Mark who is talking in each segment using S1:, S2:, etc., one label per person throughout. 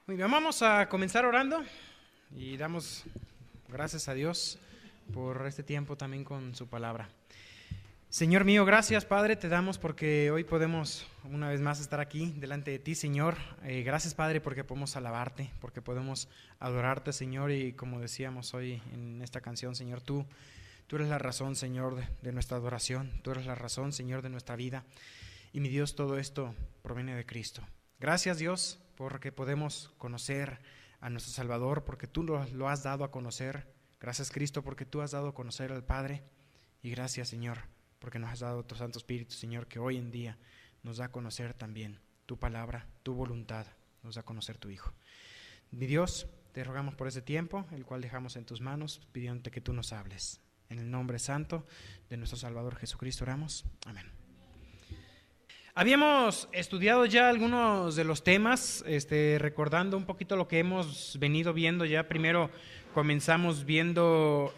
S1: Muy bien, vamos a comenzar orando y damos gracias a Dios por este tiempo también con su palabra. Señor mío, gracias Padre, te damos porque hoy podemos una vez más estar aquí delante de ti, Señor. Gracias Padre porque podemos alabarte, porque podemos adorarte, Señor, y como decíamos hoy en esta canción, Señor, tú eres la razón, Señor, de nuestra adoración, tú eres la razón, Señor, de nuestra vida. Y mi Dios, todo esto proviene de Cristo. Gracias Dios porque podemos conocer a nuestro Salvador, porque tú lo has dado a conocer. Gracias Cristo porque tú has dado a conocer al Padre. Y gracias Señor porque nos has dado tu Santo Espíritu, Señor, que hoy en día nos da a conocer también tu palabra, tu voluntad, nos da a conocer tu Hijo. Mi Dios, te rogamos por ese tiempo, el cual dejamos en tus manos, pidiéndote que tú nos hables. En el nombre santo de nuestro Salvador Jesucristo oramos. Amén. Habíamos estudiado ya algunos de los temas, recordando un poquito lo que hemos venido viendo ya. Primero comenzamos viendo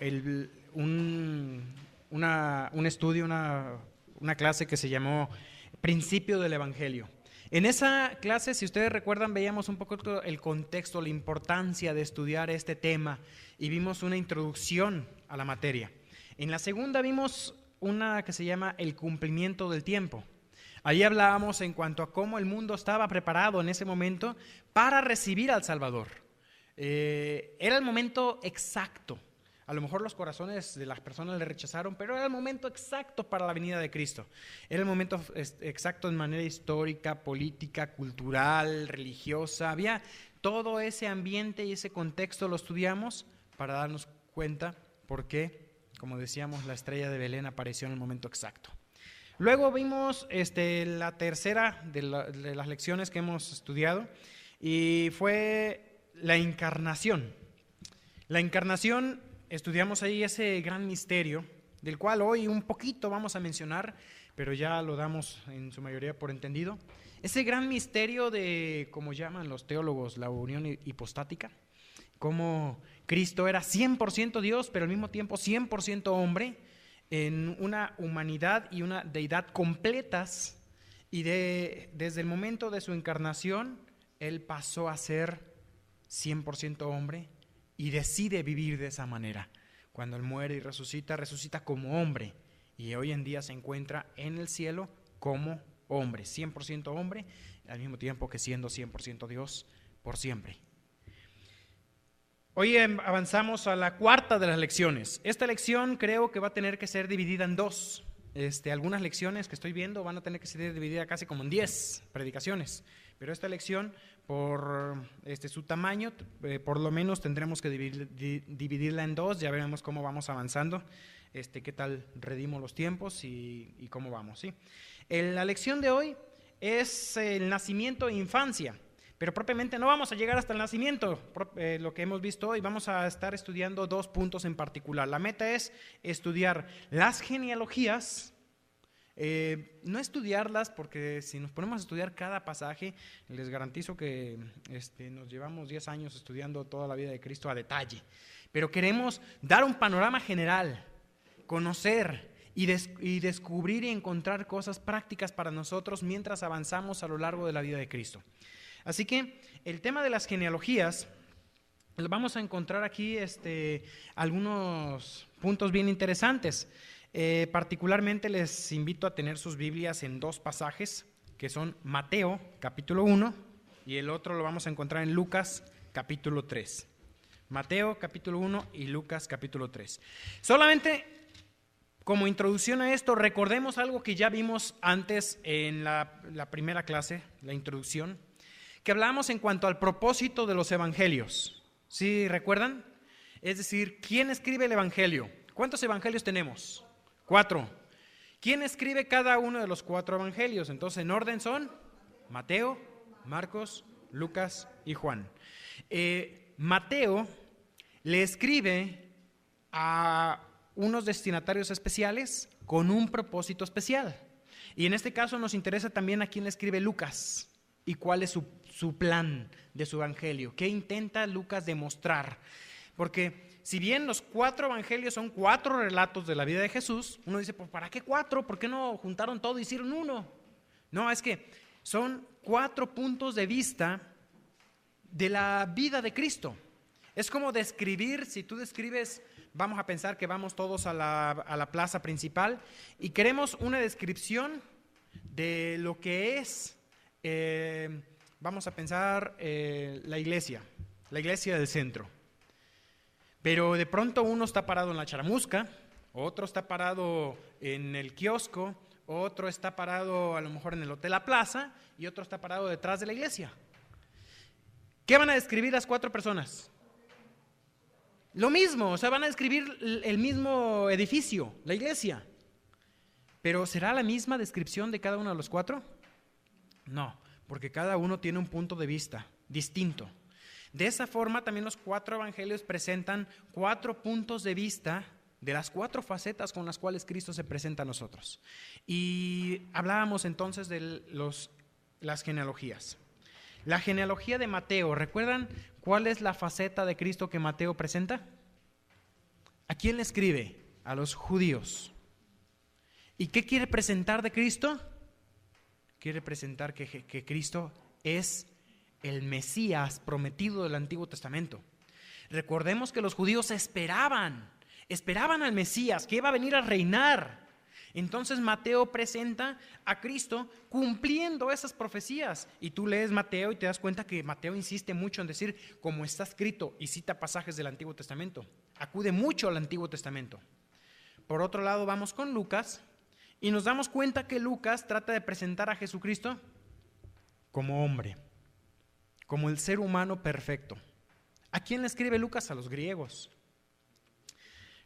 S1: un estudio, una clase que se llamó Principio del Evangelio. En esa clase, si ustedes recuerdan, veíamos un poco el contexto, la importancia de estudiar este tema y vimos una introducción a la materia. En la segunda vimos una que se llama el cumplimiento del tiempo. Ahí hablábamos en cuanto a cómo el mundo estaba preparado en ese momento para recibir al Salvador. Era el momento exacto. A lo mejor los corazones de las personas le rechazaron, pero era el momento exacto para la venida de Cristo. Era el momento exacto en manera histórica, política, cultural, religiosa. Había todo ese ambiente y ese contexto, lo estudiamos para darnos cuenta por qué, como decíamos, la estrella de Belén apareció en el momento exacto. Luego vimos la tercera de las lecciones que hemos estudiado y fue la encarnación. La encarnación, estudiamos ahí ese gran misterio del cual hoy un poquito vamos a mencionar, pero ya lo damos en su mayoría por entendido. Ese gran misterio de, como llaman los teólogos, la unión hipostática, cómo Cristo era 100% Dios, pero al mismo tiempo 100% hombre, en una humanidad y una deidad completas, y desde el momento de su encarnación, Él pasó a ser 100% hombre y decide vivir de esa manera. Cuando Él muere y resucita como hombre, y hoy en día se encuentra en el cielo como hombre, 100% hombre, al mismo tiempo que siendo 100% Dios por siempre. Hoy avanzamos a la cuarta de las lecciones. Esta lección creo que va a tener que ser dividida en dos. Algunas lecciones que estoy viendo van a tener que ser divididas casi como en 10 predicaciones. Pero esta lección, por su tamaño, por lo menos tendremos que dividirla en dos. Ya veremos cómo vamos avanzando, qué tal redimos los tiempos y cómo vamos, ¿sí? La lección de hoy es el nacimiento e infancia. Pero propiamente no vamos a llegar hasta el nacimiento, lo que hemos visto hoy. Vamos a estar estudiando dos puntos en particular. La meta es estudiar las genealogías, no estudiarlas, porque si nos ponemos a estudiar cada pasaje, les garantizo que nos llevamos 10 años estudiando toda la vida de Cristo a detalle. Pero queremos dar un panorama general, conocer y descubrir y encontrar cosas prácticas para nosotros mientras avanzamos a lo largo de la vida de Cristo. Así que el tema de las genealogías, vamos a encontrar aquí algunos puntos bien interesantes. Particularmente les invito a tener sus Biblias en dos pasajes, que son Mateo, capítulo 1, y el otro lo vamos a encontrar en Lucas, capítulo 3. Mateo, capítulo 1 y Lucas, capítulo 3. Solamente como introducción a esto, recordemos algo que ya vimos antes en la primera clase, la introducción, que hablábamos en cuanto al propósito de los evangelios. ¿Sí recuerdan? Es decir, ¿quién escribe el evangelio? ¿Cuántos evangelios tenemos? 4. ¿Quién escribe cada uno de los 4 evangelios? Entonces, en orden son Mateo, Marcos, Lucas y Juan. Mateo le escribe a unos destinatarios especiales con un propósito especial. Y en este caso nos interesa también a quién le escribe Lucas y cuál es su plan de su evangelio. ¿Qué intenta Lucas demostrar? Porque si bien los 4 evangelios son 4 relatos de la vida de Jesús, uno dice, pues ¿para qué 4? ¿Por qué no juntaron todo y hicieron uno? No, es que son 4 puntos de vista de la vida de Cristo. Es como describir, si tú describes, vamos a pensar que vamos todos a la plaza principal y queremos una descripción de lo que es, vamos a pensar, la iglesia del centro. Pero de pronto uno está parado en la charamusca, otro está parado en el kiosco, otro está parado a lo mejor en el Hotel La Plaza y otro está parado detrás de la iglesia. ¿Qué van a describir las 4 personas? Lo mismo, o sea, van a describir el mismo edificio, la iglesia. ¿Pero será la misma descripción de cada uno de los 4? No, porque cada uno tiene un punto de vista distinto. De esa forma también los 4 evangelios presentan 4 puntos de vista de las 4 facetas con las cuales Cristo se presenta a nosotros. Y hablábamos entonces de las genealogías. La genealogía de Mateo, ¿recuerdan cuál es la faceta de Cristo que Mateo presenta? ¿A quién le escribe? A los judíos. ¿Y qué quiere presentar de Cristo? Quiere presentar que Cristo es el Mesías prometido del Antiguo Testamento. Recordemos que los judíos esperaban al Mesías, que iba a venir a reinar. Entonces Mateo presenta a Cristo cumpliendo esas profecías. Y tú lees Mateo y te das cuenta que Mateo insiste mucho en decir como está escrito y cita pasajes del Antiguo Testamento. Acude mucho al Antiguo Testamento. Por otro lado vamos con Lucas y nos damos cuenta que Lucas trata de presentar a Jesucristo como hombre, como el ser humano perfecto. ¿A quién le escribe Lucas? A los griegos.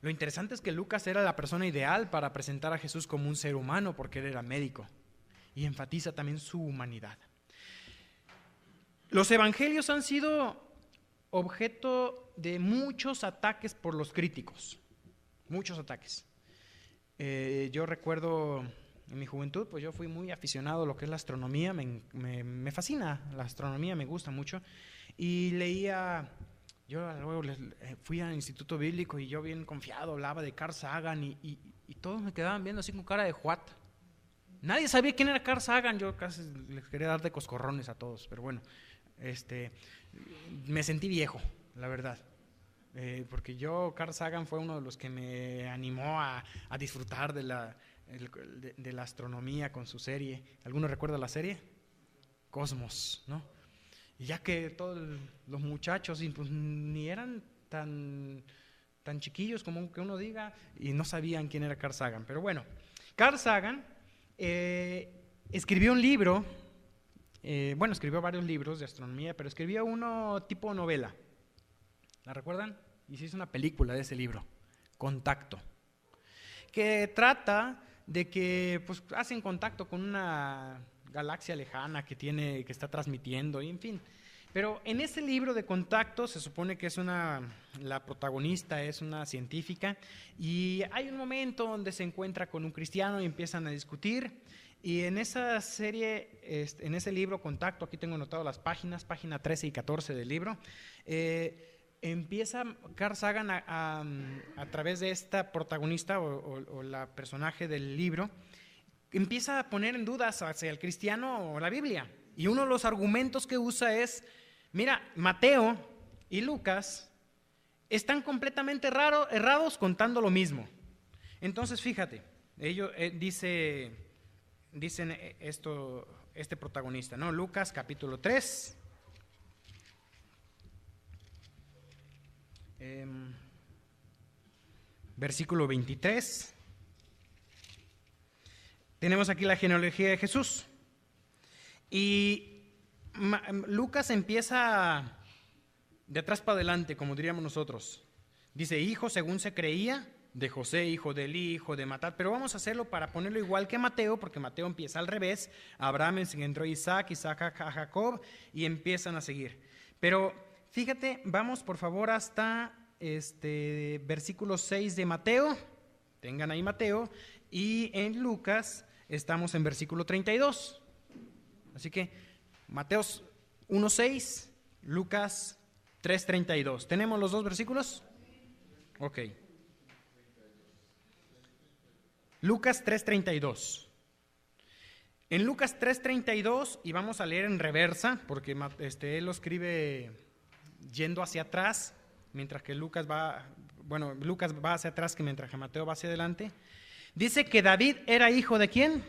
S1: Lo interesante es que Lucas era la persona ideal para presentar a Jesús como un ser humano porque él era médico y enfatiza también su humanidad. Los evangelios han sido objeto de muchos ataques por los críticos, muchos ataques. Yo recuerdo en mi juventud, pues yo fui muy aficionado a lo que es la astronomía, me fascina la astronomía, me gusta mucho, y leía, yo luego fui al Instituto Bíblico y yo bien confiado hablaba de Carl Sagan y todos me quedaban viendo así con cara de what. Nadie sabía quién era Carl Sagan, yo casi les quería dar de coscorrones a todos, pero bueno, me sentí viejo, la verdad. Porque Carl Sagan fue uno de los que me animó a disfrutar de la astronomía con su serie. ¿Alguno recuerda la serie? Cosmos, ¿no? Y ya que todos los muchachos pues, ni eran tan chiquillos como que uno diga y no sabían quién era Carl Sagan. Pero bueno, Carl Sagan escribió un libro, escribió varios libros de astronomía, pero escribió uno tipo novela. ¿La recuerdan? Y se hizo una película de ese libro, Contacto, que trata de que pues, hacen contacto con una galaxia lejana que está transmitiendo, y en fin. Pero en ese libro de Contacto se supone que la protagonista es una científica y hay un momento donde se encuentra con un cristiano y empiezan a discutir. Y en esa serie, en ese libro Contacto, aquí tengo anotado las páginas, página 13 y 14 del libro, empieza Carl Sagan a través de esta protagonista o la personaje del libro, empieza a poner en dudas hacia el cristiano o la Biblia. Y uno de los argumentos que usa es, mira, Mateo y Lucas están completamente errados contando lo mismo. Entonces, fíjate, ellos dicen esto, este protagonista, ¿no? Lucas capítulo 3. Versículo 23. Tenemos aquí la genealogía de Jesús. Y Lucas empieza de atrás para adelante, como diríamos nosotros. Dice, hijo según se creía, de José, hijo de Elí, hijo de Matat. Pero vamos a hacerlo para ponerlo igual que Mateo, porque Mateo empieza al revés. Abraham engendró a Isaac a Jacob, y empiezan a seguir. Pero fíjate, vamos por favor hasta versículo 6 de Mateo. Tengan ahí Mateo. Y en Lucas estamos en versículo 32. Así que Mateo 1:6, Lucas 3:32. ¿Tenemos los dos versículos? Ok. Lucas 3:32. En Lucas 3:32, y vamos a leer en reversa, porque él lo escribe yendo hacia atrás, mientras que Lucas va hacia atrás, que mientras que Mateo va hacia adelante. Dice que David era hijo ¿de quién?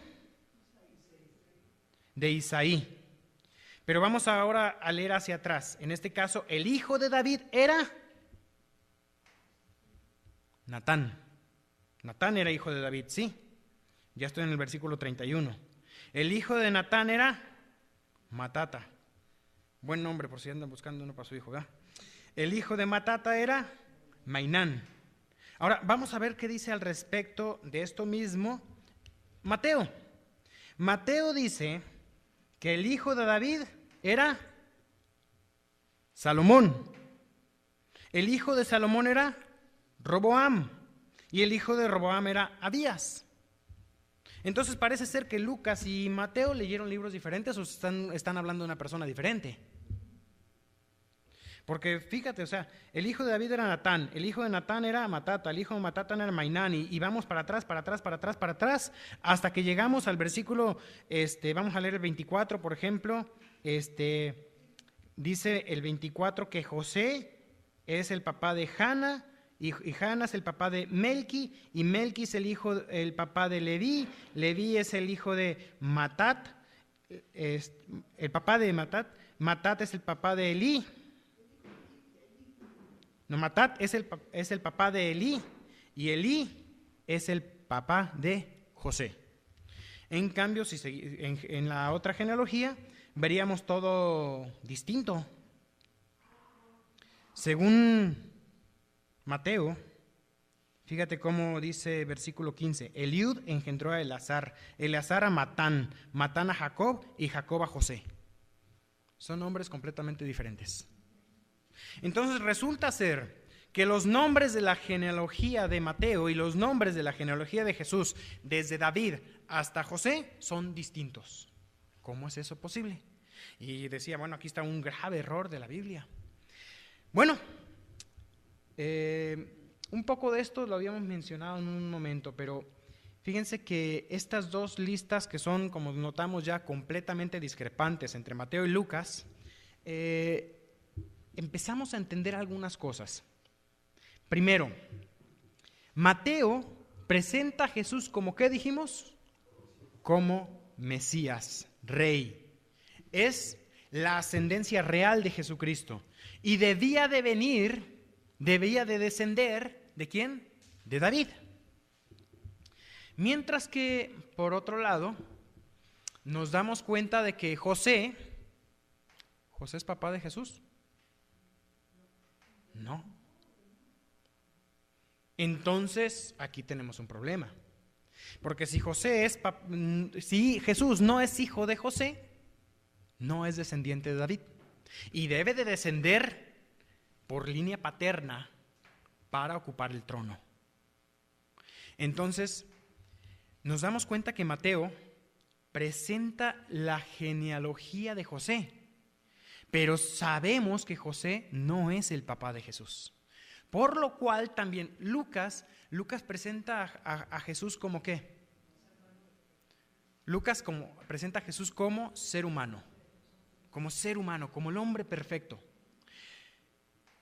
S1: De Isaí. Pero vamos ahora a leer hacia atrás. En este caso, el hijo de David era Natán. Natán era hijo de David, sí. Ya estoy en el versículo 31. El hijo de Natán era Matata. Buen nombre, por si andan buscando uno para su hijo, ¿verdad? El hijo de Matata era Mainán. Ahora, vamos a ver qué dice al respecto de esto mismo Mateo. Mateo dice que el hijo de David era Salomón. El hijo de Salomón era Roboam. Y el hijo de Roboam era Abías. Entonces parece ser que Lucas y Mateo leyeron libros diferentes o están hablando de una persona diferente. Porque fíjate, o sea, el hijo de David era Natán, el hijo de Natán era Matata, el hijo de Matata era Mainán, y vamos para atrás, hasta que llegamos al versículo, vamos a leer el 24, por ejemplo, dice el 24 que José es el papá de Jana, y Jana es el papá de Melqui, y Melqui es el papá de Leví, Leví es el hijo de Matat, el papá de Matat, Matat es el papá de Elí. No, Matat es el papá de Elí, y Elí es el papá de José. En cambio, si en la otra genealogía, veríamos todo distinto. Según Mateo, fíjate cómo dice versículo 15, Eliud engendró a Eleazar, Eleazar a Matán, Matán a Jacob y Jacob a José. Son nombres completamente diferentes. Entonces resulta ser que los nombres de la genealogía de Mateo y los nombres de la genealogía de Jesús, desde David hasta José, son distintos. ¿Cómo es eso posible? Y decía, bueno, aquí está un grave error de la Biblia. Bueno, un poco de esto lo habíamos mencionado en un momento, pero fíjense que estas dos listas que son, como notamos ya, completamente discrepantes entre Mateo y Lucas, empezamos a entender algunas cosas. Primero, Mateo presenta a Jesús como, ¿qué dijimos? Como Mesías, Rey. Es la ascendencia real de Jesucristo. Y debía de descender, ¿de quién? De David. Mientras que, por otro lado, nos damos cuenta de que José es papá de Jesús. No. Entonces, aquí tenemos un problema. Porque si Jesús no es hijo de José, no es descendiente de David. Y debe de descender por línea paterna para ocupar el trono. Entonces, nos damos cuenta que Mateo presenta la genealogía de José, pero sabemos que José no es el papá de Jesús. Por lo cual también Lucas presenta a Jesús como ¿qué? Lucas presenta a Jesús como ser humano, como el hombre perfecto.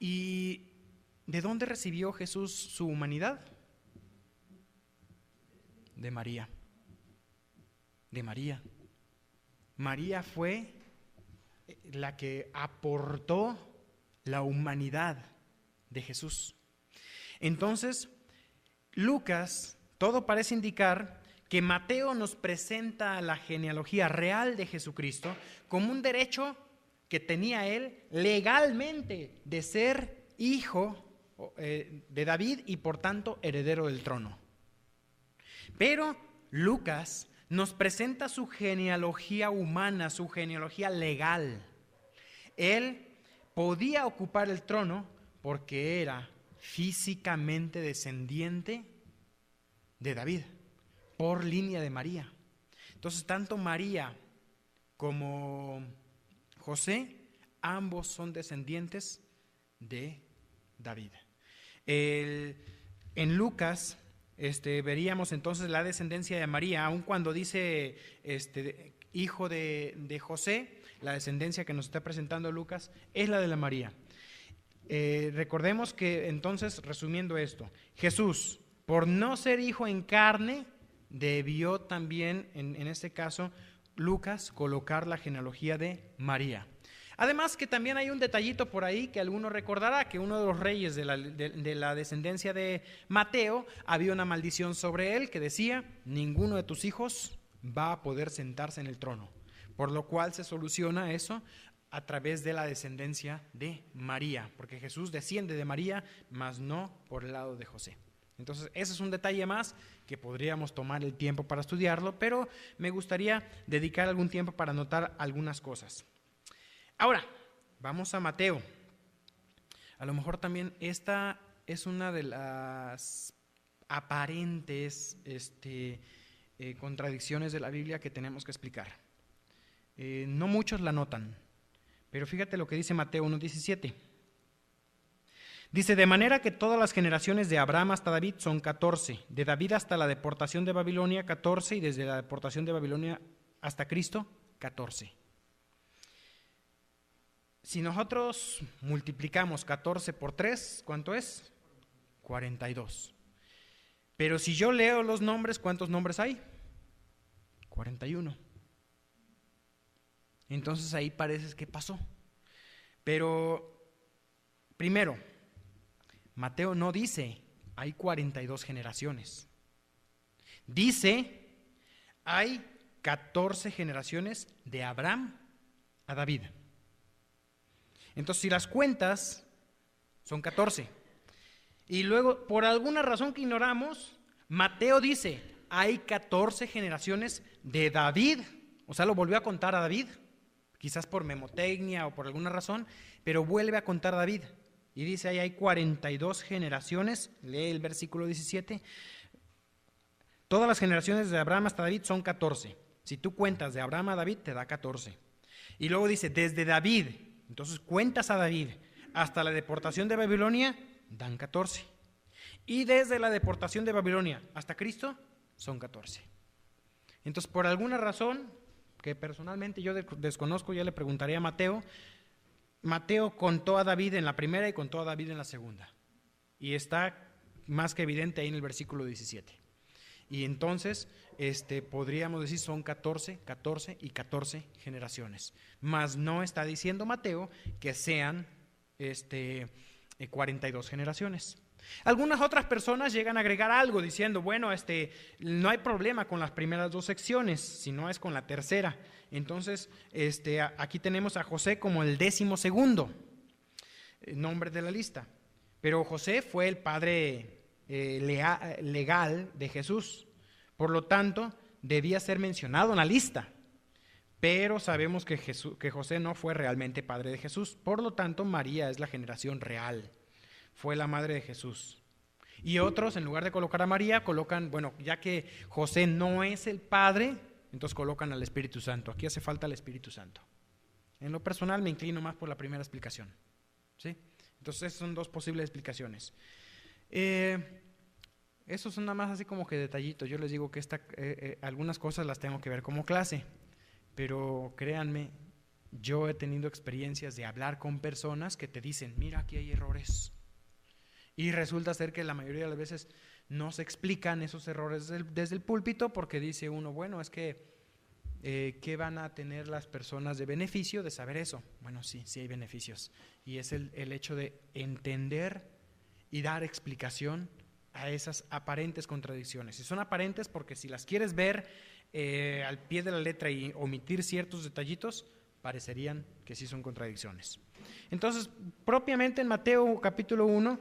S1: ¿Y de dónde recibió Jesús su humanidad? De María. De María. María fue la que aportó la humanidad de Jesús. Entonces, Lucas, todo parece indicar que Mateo nos presenta la genealogía real de Jesucristo como un derecho que tenía él legalmente de ser hijo de David y por tanto heredero del trono. Pero Lucas nos presenta su genealogía humana, su genealogía legal. Él podía ocupar el trono porque era físicamente descendiente de David, por línea de María. Entonces, tanto María como José, ambos son descendientes de David. En Lucas, veríamos entonces la descendencia de María, aun cuando dice hijo de José, la descendencia que nos está presentando Lucas es la de la María. Recordemos que entonces, resumiendo esto, Jesús, por no ser hijo en carne, debió también, en este caso, Lucas, colocar la genealogía de María. Además que también hay un detallito por ahí que alguno recordará, que uno de los reyes de la descendencia de Mateo, había una maldición sobre él que decía: ninguno de tus hijos va a poder sentarse en el trono, por lo cual se soluciona eso a través de la descendencia de María, porque Jesús desciende de María, mas no por el lado de José. Entonces, ese es un detalle más que podríamos tomar el tiempo para estudiarlo, pero me gustaría dedicar algún tiempo para anotar algunas cosas. Ahora, vamos a Mateo. A lo mejor también esta es una de las aparentes contradicciones de la Biblia que tenemos que explicar. No muchos la notan, pero fíjate lo que dice Mateo 1:17. Dice: de manera que todas las generaciones de Abraham hasta David son 14, de David hasta la deportación de Babilonia 14, y desde la deportación de Babilonia hasta Cristo 14. Si nosotros multiplicamos 14 por 3, ¿cuánto es? 42. Pero si yo leo los nombres, ¿cuántos nombres hay? 41. Entonces ahí parece que pasó. Pero, primero, Mateo no dice hay 42 generaciones. Dice hay 14 generaciones de Abraham a David. Entonces, si las cuentas, son 14. Y luego, por alguna razón que ignoramos, Mateo dice hay 14 generaciones de David. O sea, lo volvió a contar a David, quizás por memotecnia o por alguna razón, pero vuelve a contar a David. Y dice ahí hay 42 generaciones, lee el versículo 17. Todas las generaciones de Abraham hasta David son 14. Si tú cuentas de Abraham a David, te da 14. Y luego dice, desde David, entonces cuentas a David hasta la deportación de Babilonia, dan 14. Y desde la deportación de Babilonia hasta Cristo, son 14. Entonces, por alguna razón, que personalmente yo desconozco, ya le preguntaré a Mateo, Mateo contó a David en la primera y contó a David en la segunda. Y está más que evidente ahí en el versículo 17. Y entonces podríamos decir son 14, 14 y 14 generaciones. Mas no está diciendo Mateo que sean 42 generaciones. Algunas otras personas llegan a agregar algo diciendo, bueno, no hay problema con las primeras dos secciones, sino es con la tercera. Entonces, aquí tenemos a José como el 12º nombre de la lista. Pero José fue el padre legal de Jesús. Por lo tanto, debía ser mencionado en la lista. Pero sabemos que José no fue realmente padre de Jesús. Por lo tanto, María es la generación real. Fue la madre de Jesús. Y otros, en lugar de colocar a María, colocan, bueno, ya que José no es el padre, entonces colocan al Espíritu Santo. Aquí hace falta el Espíritu Santo. En lo personal me inclino más por la primera explicación, ¿sí? Entonces esas son dos posibles explicaciones. Esos son nada más así como que detallitos. Yo les digo que algunas cosas las tengo que ver como clase, pero créanme, yo he tenido experiencias de hablar con personas que te dicen, mira, aquí hay errores. Y resulta ser que la mayoría de las veces no se explican esos errores desde el púlpito, porque dice uno, bueno, es que ¿qué van a tener las personas de beneficio de saber eso? Bueno, sí hay beneficios. Y es el hecho de entender y dar explicación a esas aparentes contradicciones. Y son aparentes porque si las quieres ver al pie de la letra y omitir ciertos detallitos, parecerían que sí son contradicciones. Entonces, propiamente en Mateo capítulo 1,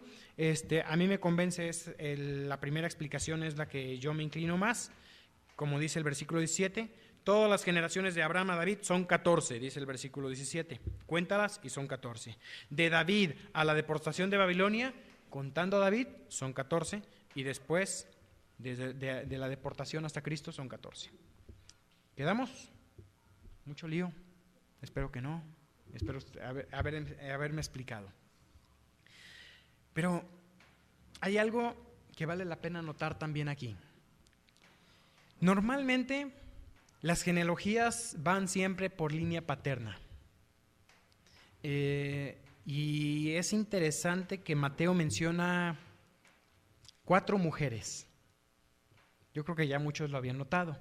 S1: a mí me convence, la primera explicación es la que yo me inclino más, como dice el versículo 17, todas las generaciones de Abraham a David son 14, dice el versículo 17, cuéntalas y son 14. De David a la deportación de Babilonia, contando a David, son 14, y después, de la deportación hasta Cristo, son 14. ¿Quedamos? ¿Mucho lío? Espero que no. Espero haberme explicado. Pero hay algo que vale la pena notar también aquí. Normalmente las genealogías van siempre por línea paterna. Y es interesante que Mateo menciona 4 mujeres. Yo creo que ya muchos lo habían notado.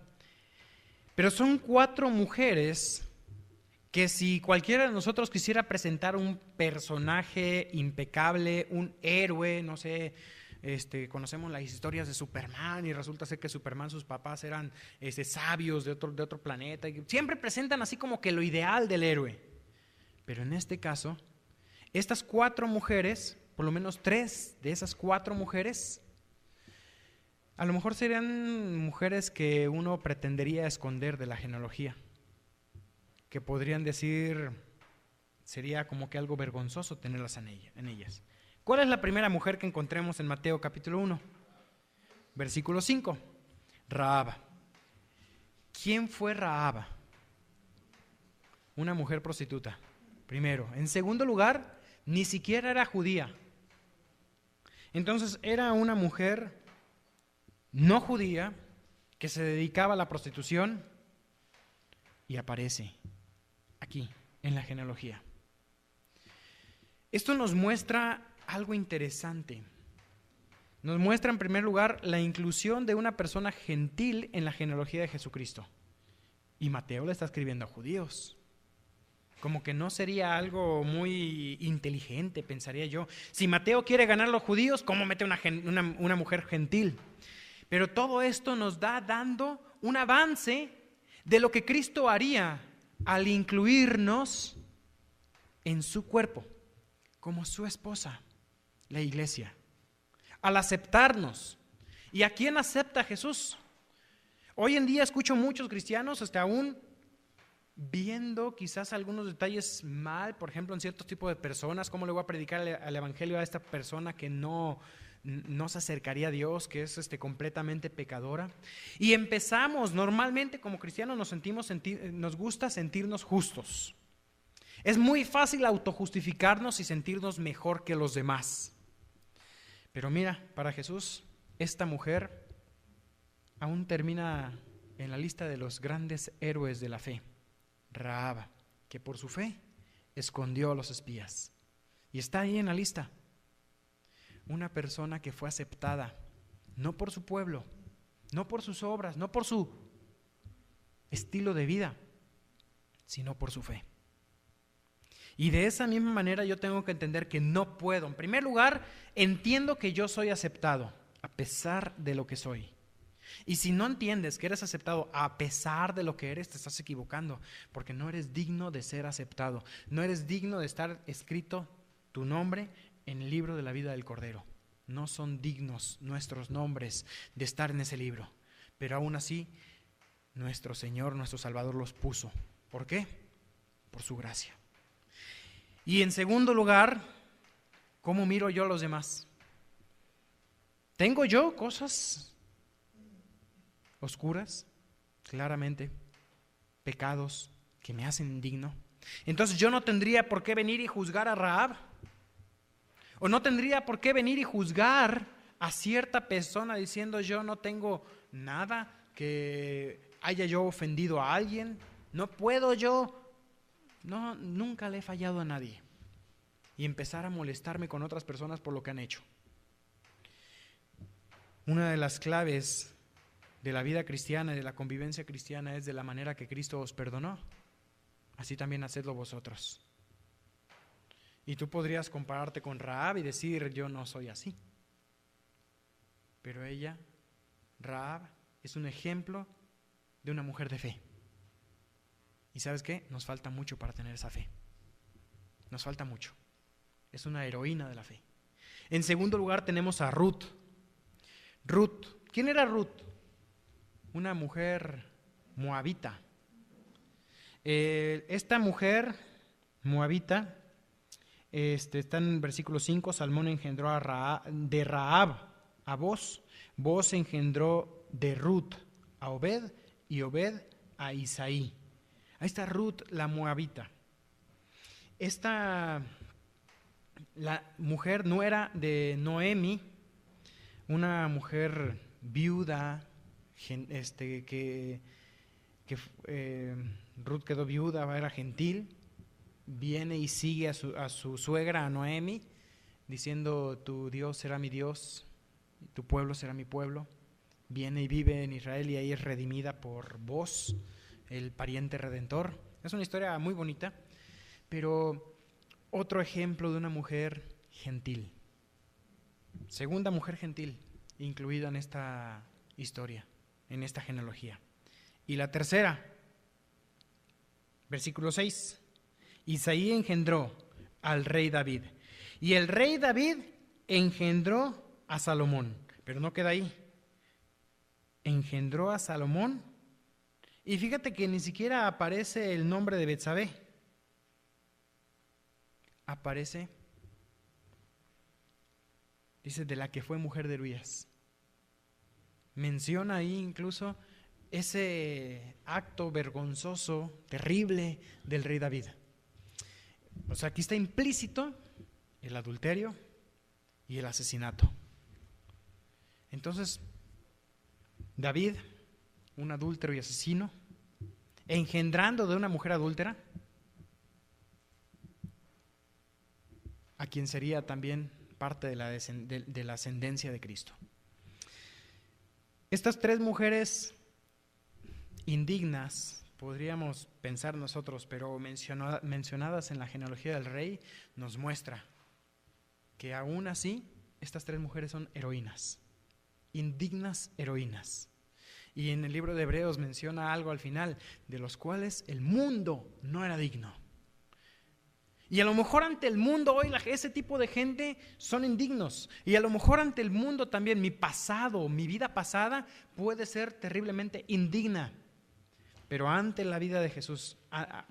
S1: Pero son 4 mujeres que si cualquiera de nosotros quisiera presentar un personaje impecable, un héroe, no sé, conocemos las historias de Superman y resulta ser que Superman, sus papás eran sabios de otro planeta. Y siempre presentan así como que lo ideal del héroe. Pero en este caso, estas 4 mujeres, por lo menos 3 de esas 4 mujeres, a lo mejor serían mujeres que uno pretendería esconder de la genealogía, que podrían decir, sería como que algo vergonzoso tenerlas en ellas. ¿Cuál es la primera mujer que encontremos en Mateo capítulo 1? Versículo 5, Rahab. ¿Quién fue Rahab? Una mujer prostituta, primero. En segundo lugar, ni siquiera era judía. Entonces era una mujer no judía que se dedicaba a la prostitución y aparece aquí en la genealogía. Esto nos muestra algo interesante. Nos muestra en primer lugar la inclusión de una persona gentil en la genealogía de Jesucristo. Y Mateo le está escribiendo a judíos. Como que no sería algo muy inteligente, pensaría yo. Si Mateo quiere ganar a los judíos, ¿cómo mete una mujer gentil? Pero todo esto nos da dando un avance de lo que Cristo haría al incluirnos en su cuerpo, como su esposa, la iglesia, al aceptarnos. ¿Y a quién acepta Jesús? Hoy en día escucho muchos cristianos hasta aún viendo quizás algunos detalles mal, por ejemplo, en ciertos tipos de personas. ¿Cómo le voy a predicar el evangelio a esta persona que no se acercaría a Dios, que es completamente pecadora? Y empezamos, normalmente como cristianos nos gusta sentirnos justos. Es muy fácil autojustificarnos y sentirnos mejor que los demás. Pero mira, para Jesús, esta mujer aún termina en la lista de los grandes héroes de la fe. Rahab, que por su fe escondió a los espías. Y está ahí en la lista. Una persona que fue aceptada, no por su pueblo, no por sus obras, no por su estilo de vida, sino por su fe. Y de esa misma manera yo tengo que entender que no puedo. En primer lugar, entiendo que yo soy aceptado a pesar de lo que soy. Y si no entiendes que eres aceptado a pesar de lo que eres, te estás equivocando, porque no eres digno de ser aceptado. No eres digno de estar escrito tu nombre en el libro de la vida del Cordero. No son dignos nuestros nombres de estar en ese libro. Pero aún así, nuestro Señor, nuestro Salvador los puso. ¿Por qué? Por su gracia. Y en segundo lugar, ¿cómo miro yo a los demás? ¿Tengo yo cosas oscuras? Claramente, pecados que me hacen indigno. Entonces yo no tendría por qué venir y juzgar a Rahab. O no tendría por qué venir y juzgar a cierta persona diciendo yo no tengo nada que haya yo ofendido a alguien. No puedo yo. No, nunca le he fallado a nadie. Y empezar a molestarme con otras personas por lo que han hecho. Una de las claves de la vida cristiana y de la convivencia cristiana es de la manera que Cristo os perdonó. Así también hacedlo vosotros. Y tú podrías compararte con Rahab y decir, yo no soy así. Pero ella, Rahab, es un ejemplo de una mujer de fe. ¿Y sabes qué? Nos falta mucho para tener esa fe. Nos falta mucho. Es una heroína de la fe. En segundo lugar tenemos a Ruth. Ruth. ¿Quién era Ruth? Una mujer moabita. Esta mujer moabita está en el versículo 5. Salmón engendró de Rahab a Boz. Boz engendró de Ruth a Obed y Obed a Isaí. Ahí está Ruth, la moabita. La mujer nuera de Noemi, una mujer viuda, Ruth quedó viuda, era gentil, viene y sigue a su suegra, a Noemi, diciendo: tu Dios será mi Dios, tu pueblo será mi pueblo. Viene y vive en Israel y ahí es redimida por Boz, el pariente redentor. Es una historia muy bonita, pero otro ejemplo de una mujer gentil. Segunda mujer gentil incluida en esta historia, en esta genealogía. Y la tercera, versículo 6. Isaí engendró al rey David, y el rey David engendró a Salomón. Pero no queda ahí. Engendró a Salomón, y fíjate que ni siquiera aparece el nombre de Betsabé. Aparece, dice, de la que fue mujer de Urías. Menciona ahí incluso ese acto vergonzoso, terrible del rey David. O sea, aquí está implícito el adulterio y el asesinato. Entonces, David, un adúltero y asesino, engendrando de una mujer adúltera, a quien sería también parte de la ascendencia de Cristo. Estas tres mujeres indignas, podríamos pensar nosotros, pero mencionadas en la genealogía del rey, nos muestra que aún así estas tres mujeres son heroínas, indignas heroínas. Y en el libro de Hebreos menciona algo al final, de los cuales el mundo no era digno. Y a lo mejor ante el mundo hoy ese tipo de gente son indignos. Y a lo mejor ante el mundo también mi pasado, mi vida pasada puede ser terriblemente indigna. Pero ante la vida de Jesús,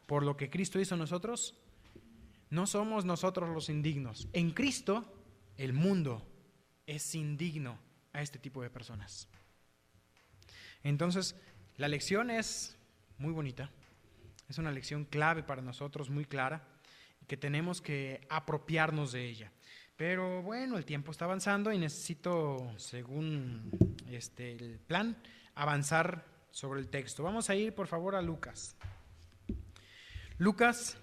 S1: por lo que Cristo hizo en nosotros, no somos nosotros los indignos. En Cristo el mundo es indigno a este tipo de personas. Entonces, la lección es muy bonita, es una lección clave para nosotros, muy clara, que tenemos que apropiarnos de ella. Pero bueno, el tiempo está avanzando y necesito, según el plan, avanzar sobre el texto. Vamos a ir, por favor, a Lucas. Lucas,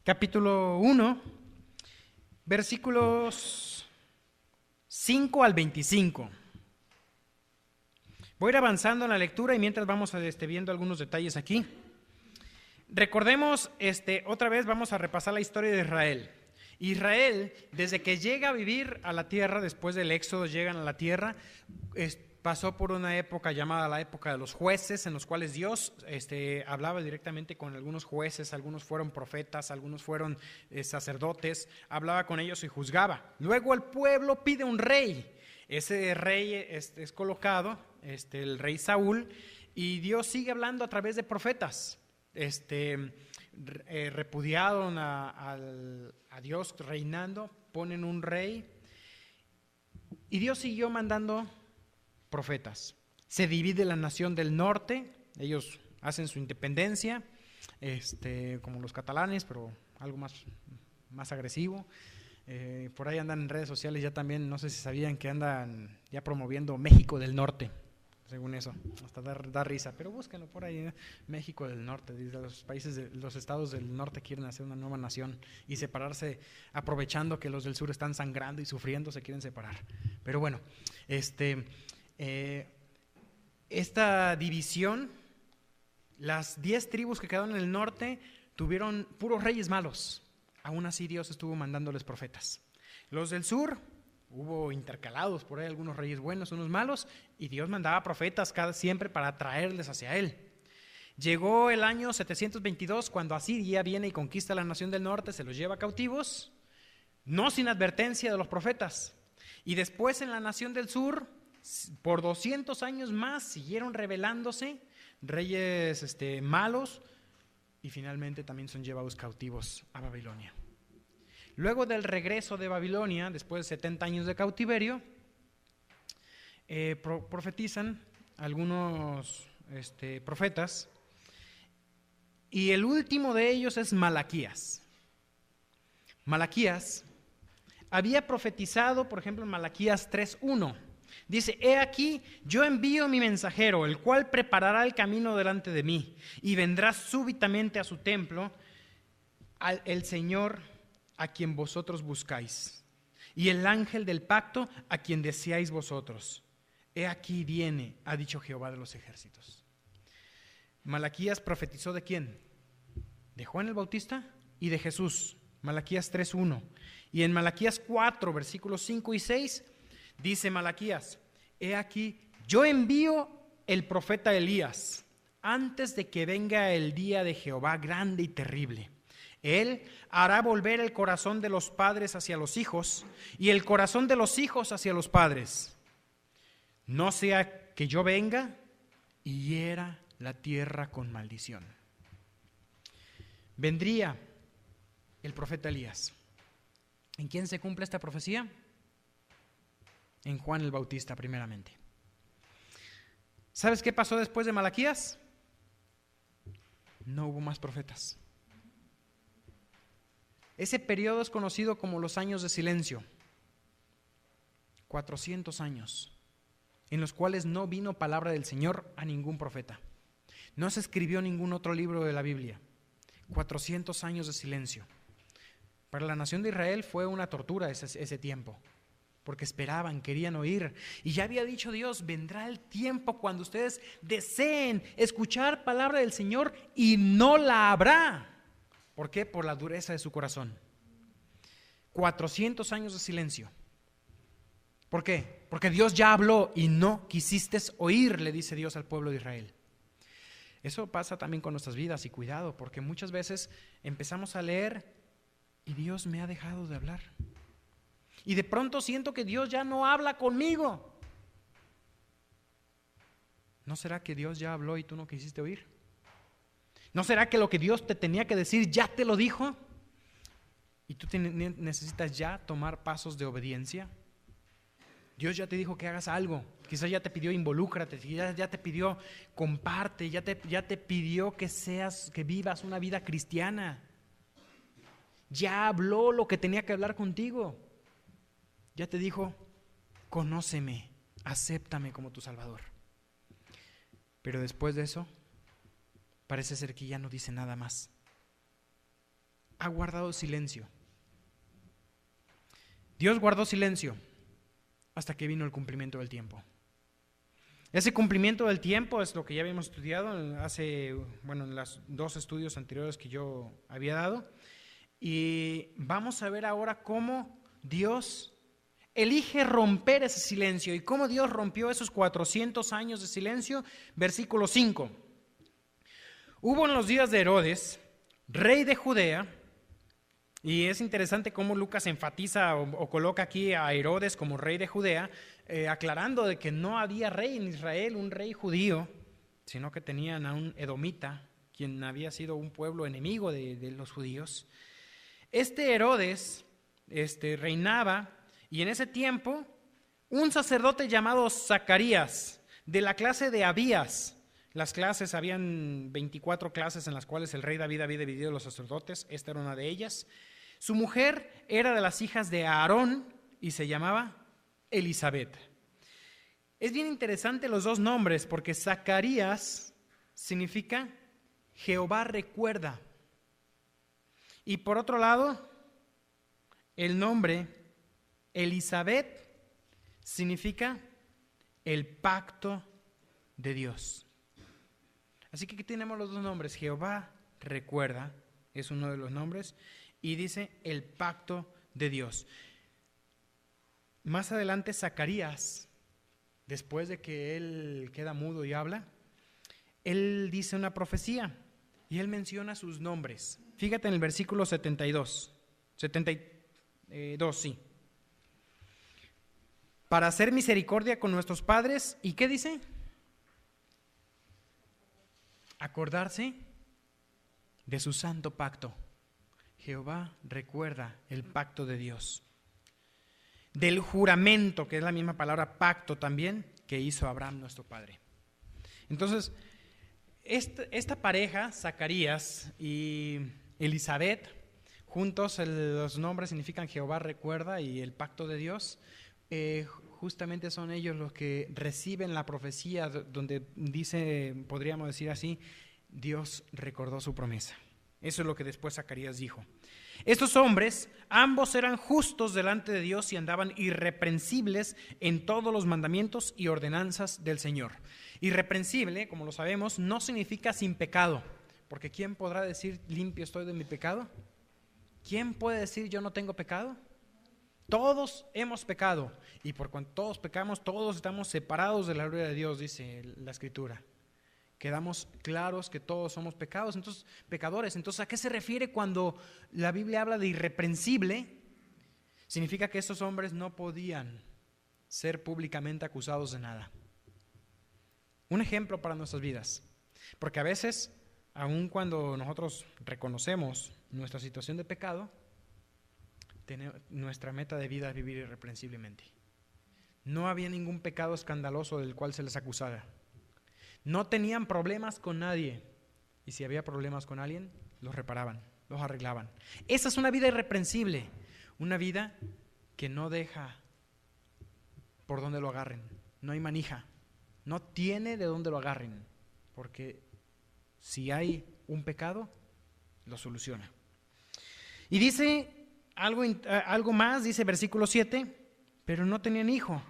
S1: capítulo 1, versículos 5 al 25. Voy a ir avanzando en la lectura y mientras vamos viendo algunos detalles aquí. Recordemos, otra vez vamos a repasar la historia de Israel. Israel, desde que llega a vivir a la tierra, después del éxodo llegan a la tierra, pasó por una época llamada la época de los jueces, en los cuales Dios hablaba directamente con algunos jueces, algunos fueron profetas, algunos fueron sacerdotes, hablaba con ellos y juzgaba. Luego el pueblo pide un rey. Ese rey es colocado, el rey Saúl, y Dios sigue hablando a través de profetas. Repudiaron a Dios reinando, ponen un rey, y Dios siguió mandando profetas. Se divide la nación del norte, ellos hacen su independencia, como los catalanes, pero algo más agresivo. Por ahí andan en redes sociales ya también, no sé si sabían que andan ya promoviendo México del Norte, según eso, hasta da risa, pero búsquenlo por ahí, México del Norte, los estados del norte quieren hacer una nueva nación y separarse, aprovechando que los del sur están sangrando y sufriendo, se quieren separar. Pero bueno, esta división, las 10 tribus que quedaron en el norte tuvieron puros reyes malos. Aún así Dios estuvo mandándoles profetas. Los del sur, hubo intercalados por ahí algunos reyes buenos, unos malos, y Dios mandaba profetas siempre para atraerles hacia Él. Llegó el año 722 cuando Asiria viene y conquista la nación del norte, se los lleva cautivos, no sin advertencia de los profetas. Y después en la nación del sur, por 200 años más, siguieron rebelándose reyes malos, y finalmente también son llevados cautivos a Babilonia. Luego del regreso de Babilonia, después de 70 años de cautiverio, profetizan algunos profetas, y el último de ellos es Malaquías. Malaquías había profetizado, por ejemplo, en Malaquías 3:1, Dice, he aquí, yo envío mi mensajero, el cual preparará el camino delante de mí, y vendrá súbitamente a su templo el Señor a quien vosotros buscáis, y el ángel del pacto a quien deseáis vosotros. He aquí viene, ha dicho Jehová de los ejércitos. Malaquías profetizó ¿de quién? De Juan el Bautista y de Jesús. Malaquías 3:1. Y en Malaquías 4, versículos 5 y 6, dice Malaquías, he aquí, yo envío el profeta Elías antes de que venga el día de Jehová grande y terrible. Él hará volver el corazón de los padres hacia los hijos y el corazón de los hijos hacia los padres. No sea que yo venga y hiera la tierra con maldición. Vendría el profeta Elías. ¿En quién se cumple esta profecía? En Juan el Bautista primeramente. ¿Sabes qué pasó después de Malaquías? No hubo más profetas. Ese periodo es conocido como los años de silencio. 400 años en los cuales no vino palabra del Señor a ningún profeta. No se escribió ningún otro libro de la Biblia. 400 años de silencio. Para la nación de Israel fue una tortura ese tiempo, porque esperaban, querían oír. Y ya había dicho Dios, vendrá el tiempo cuando ustedes deseen escuchar palabra del Señor y no la habrá. ¿Por qué? Por la dureza de su corazón. 400 años de silencio. ¿Por qué? Porque Dios ya habló y no quisiste oír, le dice Dios al pueblo de Israel. Eso pasa también con nuestras vidas, y cuidado, porque muchas veces empezamos a leer y Dios me ha dejado de hablar. Y de pronto siento que Dios ya no habla conmigo. ¿No será que Dios ya habló y tú no quisiste oír? ¿No será que lo que Dios te tenía que decir ya te lo dijo? Y tú necesitas ya tomar pasos de obediencia. Dios ya te dijo que hagas algo. Quizás ya te pidió involúcrate, ya te pidió comparte, ya te pidió que vivas una vida cristiana. Ya habló lo que tenía que hablar contigo. Ya te dijo, conóceme, acéptame como tu Salvador. Pero después de eso, parece ser que ya no dice nada más. Ha guardado silencio. Dios guardó silencio hasta que vino el cumplimiento del tiempo. Ese cumplimiento del tiempo es lo que ya habíamos estudiado en los 2 estudios anteriores que yo había dado. Y vamos a ver ahora cómo Dios elige romper ese silencio y cómo Dios rompió esos 400 años de silencio. Versículo 5. Hubo en los días de Herodes, rey de Judea, y es interesante cómo Lucas enfatiza o coloca aquí a Herodes como rey de Judea, aclarando de que no había rey en Israel, un rey judío, sino que tenían a un edomita, quien había sido un pueblo enemigo de los judíos. Este Herodes reinaba, y en ese tiempo un sacerdote llamado Zacarías, de la clase de Abías. Las clases, habían 24 clases en las cuales el rey David había dividido los sacerdotes, esta era una de ellas. Su mujer era de las hijas de Aarón y se llamaba Elisabet. Es bien interesante los dos nombres, porque Zacarías significa Jehová recuerda. Y por otro lado, el nombre Elisabet significa el pacto de Dios. Así que aquí tenemos los dos nombres. Jehová recuerda, es uno de los nombres, y dice el pacto de Dios. Más adelante Zacarías, después de que él queda mudo y habla, él dice una profecía y él menciona sus nombres. Fíjate en el versículo 72, sí. Para hacer misericordia con nuestros padres, ¿y qué dice? Acordarse de su santo pacto. Jehová recuerda el pacto de Dios. Del juramento, que es la misma palabra pacto también, que hizo Abraham nuestro padre. Entonces, esta pareja, Zacarías y Elisabet, juntos los nombres significan Jehová recuerda y el pacto de Dios. justamente son ellos los que reciben la profecía donde dice, podríamos decir así, Dios recordó su promesa. Eso es lo que después Zacarías dijo. Estos hombres, ambos eran justos delante de Dios y andaban irreprensibles en todos los mandamientos y ordenanzas del Señor. Irreprensible, como lo sabemos, no significa sin pecado, porque ¿quién podrá decir limpio estoy de mi pecado? ¿Quién puede decir yo no tengo pecado? Todos hemos pecado, y por cuanto todos pecamos, todos estamos separados de la gloria de Dios, dice la Escritura. Quedamos claros que todos somos pecadores. Entonces, ¿a qué se refiere cuando la Biblia habla de irreprensible? Significa que estos hombres no podían ser públicamente acusados de nada. Un ejemplo para nuestras vidas, porque a veces, aun cuando nosotros reconocemos nuestra situación de pecado, nuestra meta de vida es vivir irreprensiblemente. No había ningún pecado escandaloso del cual se les acusara. No tenían problemas con nadie, y si había problemas con alguien, los reparaban, los arreglaban. Esa es una vida irreprensible, una vida que no deja por donde lo agarren, no hay manija, no tiene de dónde lo agarren, porque si hay un pecado, lo soluciona. Y dice algo más, dice versículo 7, pero no tenían hijo,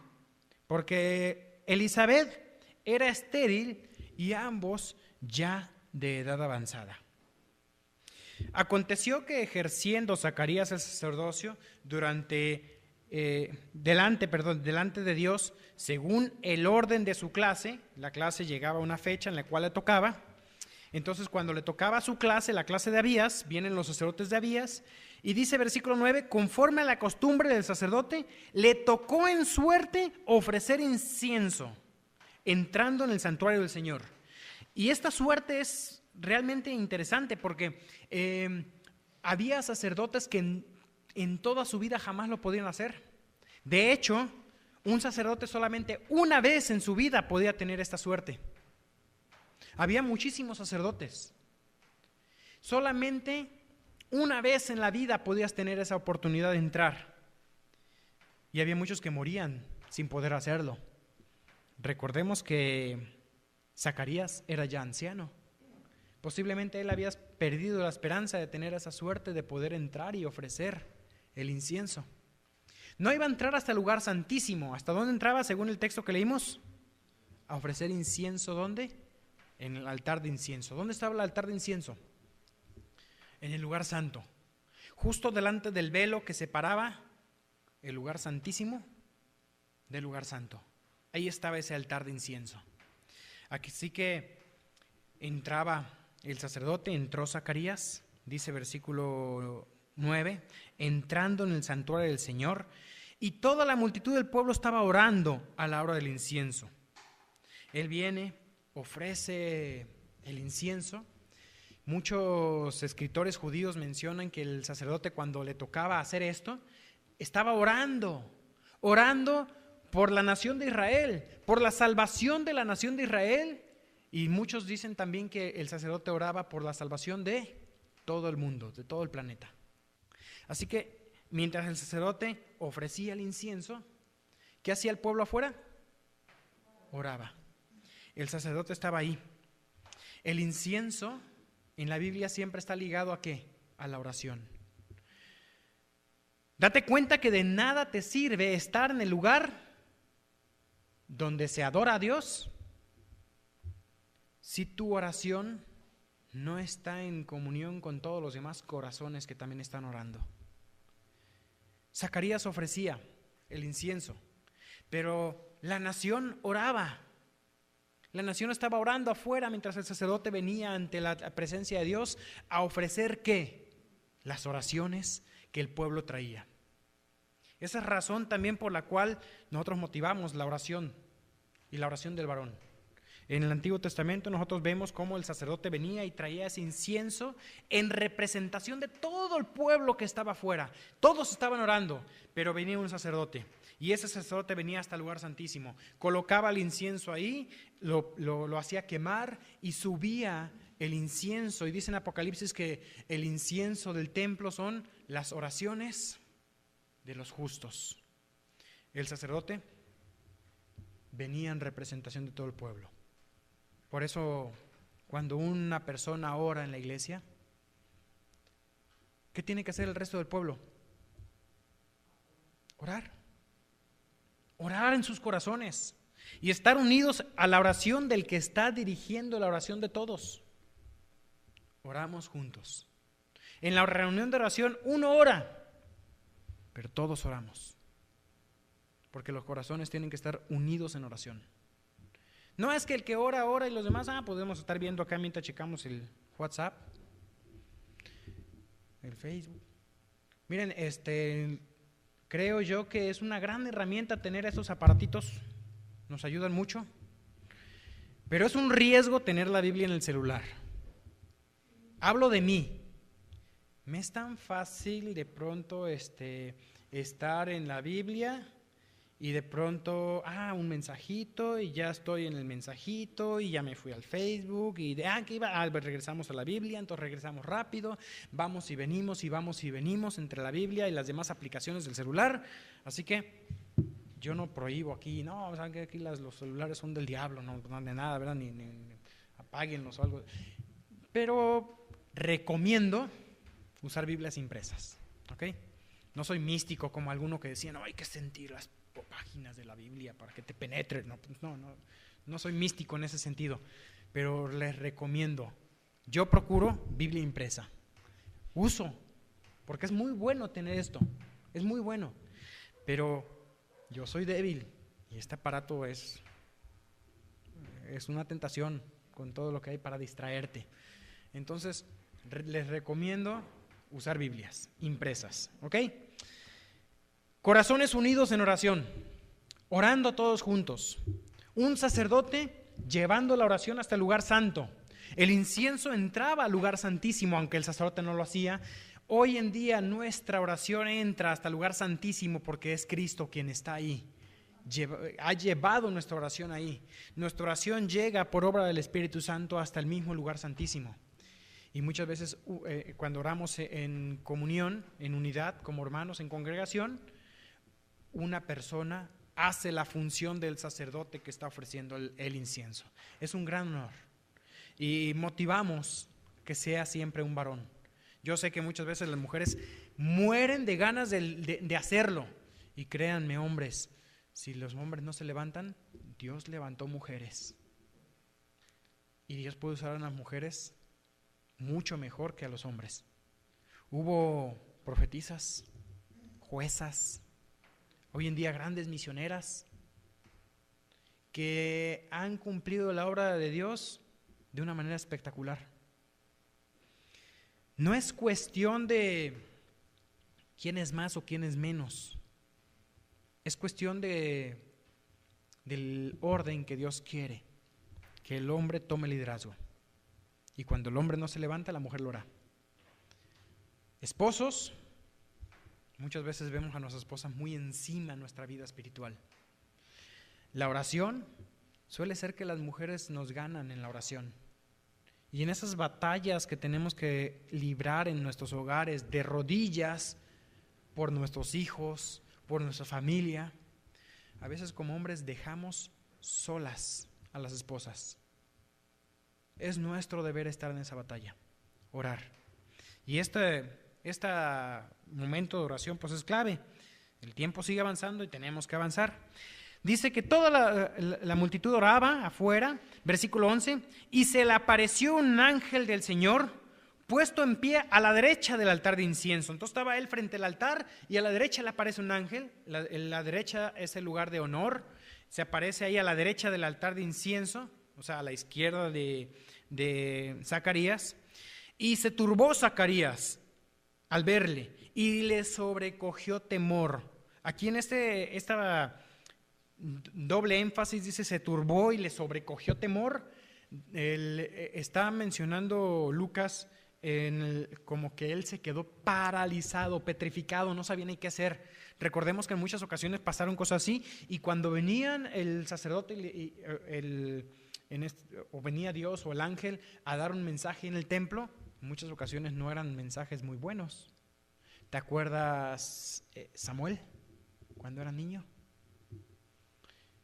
S1: porque Elizabeth era estéril y ambos ya de edad avanzada. Aconteció que ejerciendo Zacarías el sacerdocio delante de Dios, según el orden de su clase, la clase llegaba a una fecha en la cual le tocaba. Entonces, cuando le tocaba su clase, la clase de Abías, vienen los sacerdotes de Abías, y dice versículo 9, conforme a la costumbre del sacerdote, le tocó en suerte ofrecer incienso, entrando en el santuario del Señor. Y esta suerte es realmente interesante porque había sacerdotes que en toda su vida jamás lo podían hacer. De hecho, un sacerdote solamente una vez en su vida podía tener esta suerte. Había muchísimos sacerdotes. Solamente una vez en la vida podías tener esa oportunidad de entrar. Y había muchos que morían sin poder hacerlo. Recordemos que Zacarías era ya anciano. Posiblemente él había perdido la esperanza de tener esa suerte de poder entrar y ofrecer el incienso. No iba a entrar hasta el lugar santísimo. ¿Hasta dónde entraba según el texto que leímos? A ofrecer incienso, ¿dónde? En el altar de incienso. ¿Dónde estaba el altar de incienso? En el lugar santo. Justo delante del velo que separaba el lugar santísimo del lugar santo. Ahí estaba ese altar de incienso. Aquí sí que entraba el sacerdote, entró Zacarías, dice versículo 9, entrando en el santuario del Señor, y toda la multitud del pueblo estaba orando a la hora del incienso. Él viene, ofrece el incienso. Muchos escritores judíos mencionan que el sacerdote, cuando le tocaba hacer esto, estaba orando por la nación de Israel, por la salvación de la nación de Israel. Y muchos dicen también que el sacerdote oraba por la salvación de todo el mundo, de todo el planeta. Así que mientras el sacerdote ofrecía el incienso, ¿qué hacía el pueblo afuera? Oraba. El sacerdote estaba ahí. El incienso en la Biblia siempre está ligado ¿a qué? A la oración. Date cuenta que de nada te sirve estar en el lugar donde se adora a Dios si tu oración no está en comunión con todos los demás corazones que también están orando. Zacarías ofrecía el incienso, pero la nación oraba. La nación estaba orando afuera mientras el sacerdote venía ante la presencia de Dios a ofrecer ¿qué? Las oraciones que el pueblo traía. Esa es razón también por la cual nosotros motivamos la oración y la oración del varón. En el Antiguo Testamento nosotros vemos cómo el sacerdote venía y traía ese incienso en representación de todo el pueblo que estaba afuera. Todos estaban orando, pero venía un sacerdote. Y ese sacerdote venía hasta el lugar santísimo. Colocaba el incienso ahí, lo hacía quemar y subía el incienso. Y dice en Apocalipsis que el incienso del templo son las oraciones de los justos. El sacerdote venía en representación de todo el pueblo. Por eso, cuando una persona ora en la iglesia, ¿qué tiene que hacer el resto del pueblo? Orar. Orar en sus corazones y estar unidos a la oración del que está dirigiendo la oración de todos. Oramos juntos. En la reunión de oración uno ora, pero todos oramos, porque los corazones tienen que estar unidos en oración. No es que el que ora, ora y los demás, podemos estar viendo acá mientras checamos el WhatsApp, el Facebook. Miren, creo yo que es una gran herramienta tener esos aparatitos, nos ayudan mucho, pero es un riesgo tener la Biblia en el celular. Hablo de mí. Me es tan fácil de pronto estar en la Biblia y de pronto, un mensajito y ya estoy en el mensajito y ya me fui al Facebook y regresamos a la Biblia, entonces regresamos rápido, vamos y venimos entre la Biblia y las demás aplicaciones del celular. Así que yo no prohíbo aquí, no, saben que aquí los celulares son del diablo, no de nada, ¿verdad? Ni apáguenlos o algo. Pero recomiendo usar Biblias impresas, ¿ok? No soy místico como alguno que decía, no, hay que sentir las páginas de la Biblia para que te penetre. No soy místico en ese sentido, pero les recomiendo. Yo procuro Biblia impresa. Uso, porque es muy bueno tener esto, es muy bueno, pero yo soy débil y este aparato es una tentación con todo lo que hay para distraerte. Entonces, les recomiendo usar Biblias impresas, ¿ok? Corazones unidos en oración, orando todos juntos. Un sacerdote llevando la oración hasta el lugar santo. El incienso entraba al lugar santísimo, aunque el sacerdote no lo hacía. Hoy en día nuestra oración entra hasta el lugar santísimo porque es Cristo quien está ahí. Ha llevado nuestra oración ahí. Nuestra oración llega por obra del Espíritu Santo hasta el mismo lugar santísimo. Y muchas veces cuando oramos en comunión, en unidad, como hermanos, en congregación, una persona hace la función del sacerdote que está ofreciendo el incienso. Es un gran honor. Y motivamos que sea siempre un varón. Yo sé que muchas veces las mujeres mueren de ganas de hacerlo. Y créanme, hombres, si los hombres no se levantan, Dios levantó mujeres. Y Dios puede usar a las mujeres mucho mejor que a los hombres. Hubo profetisas, juezas, hoy en día grandes misioneras que han cumplido la obra de Dios de una manera espectacular. No es cuestión de quién es más o quién es menos. Es cuestión del orden que Dios quiere, que el hombre tome liderazgo. Y cuando el hombre no se levanta, la mujer lo hará. Esposos, muchas veces vemos a nuestras esposas muy encima de nuestra vida espiritual. La oración suele ser que las mujeres nos ganan en la oración. Y en esas batallas que tenemos que librar en nuestros hogares, de rodillas, por nuestros hijos, por nuestra familia, a veces como hombres dejamos solas a las esposas. Es nuestro deber estar en esa batalla, orar. Y este momento de oración pues es clave. El tiempo sigue avanzando y tenemos que avanzar. Dice que toda la multitud oraba afuera, versículo 11, y se le apareció un ángel del Señor puesto en pie a la derecha del altar de incienso. Entonces estaba él frente al altar y a la derecha le aparece un ángel. La derecha es el lugar de honor. Se aparece ahí a la derecha del altar de incienso, o sea, a la izquierda de Zacarías, y se turbó Zacarías al verle y le sobrecogió temor. Aquí en esta doble énfasis dice se turbó y le sobrecogió temor. Está mencionando Lucas como que él se quedó paralizado, petrificado, no sabía ni qué hacer. Recordemos que en muchas ocasiones pasaron cosas así y cuando venían el sacerdote o venía Dios o el ángel a dar un mensaje en el templo, en muchas ocasiones no eran mensajes muy buenos. ¿Te acuerdas Samuel cuando era niño?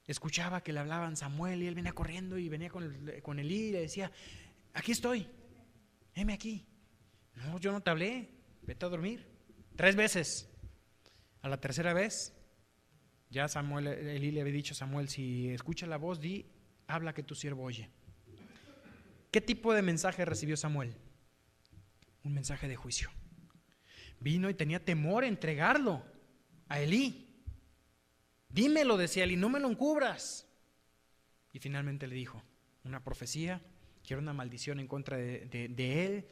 S1: escuchaba que le hablaban Samuel y él venía corriendo y venía con Elí y le decía: aquí estoy, heme aquí. No, yo no te hablé, vete a dormir. 3 veces. A la tercera vez, ya Elí le había dicho a Samuel: si escucha la voz, habla que tu siervo oye. ¿Qué tipo de mensaje recibió Samuel? Un mensaje de juicio. Vino y tenía temor a entregarlo a Elí. Dímelo, decía Elí, no me lo encubras. Y finalmente le dijo una profecía que era una maldición en contra de él,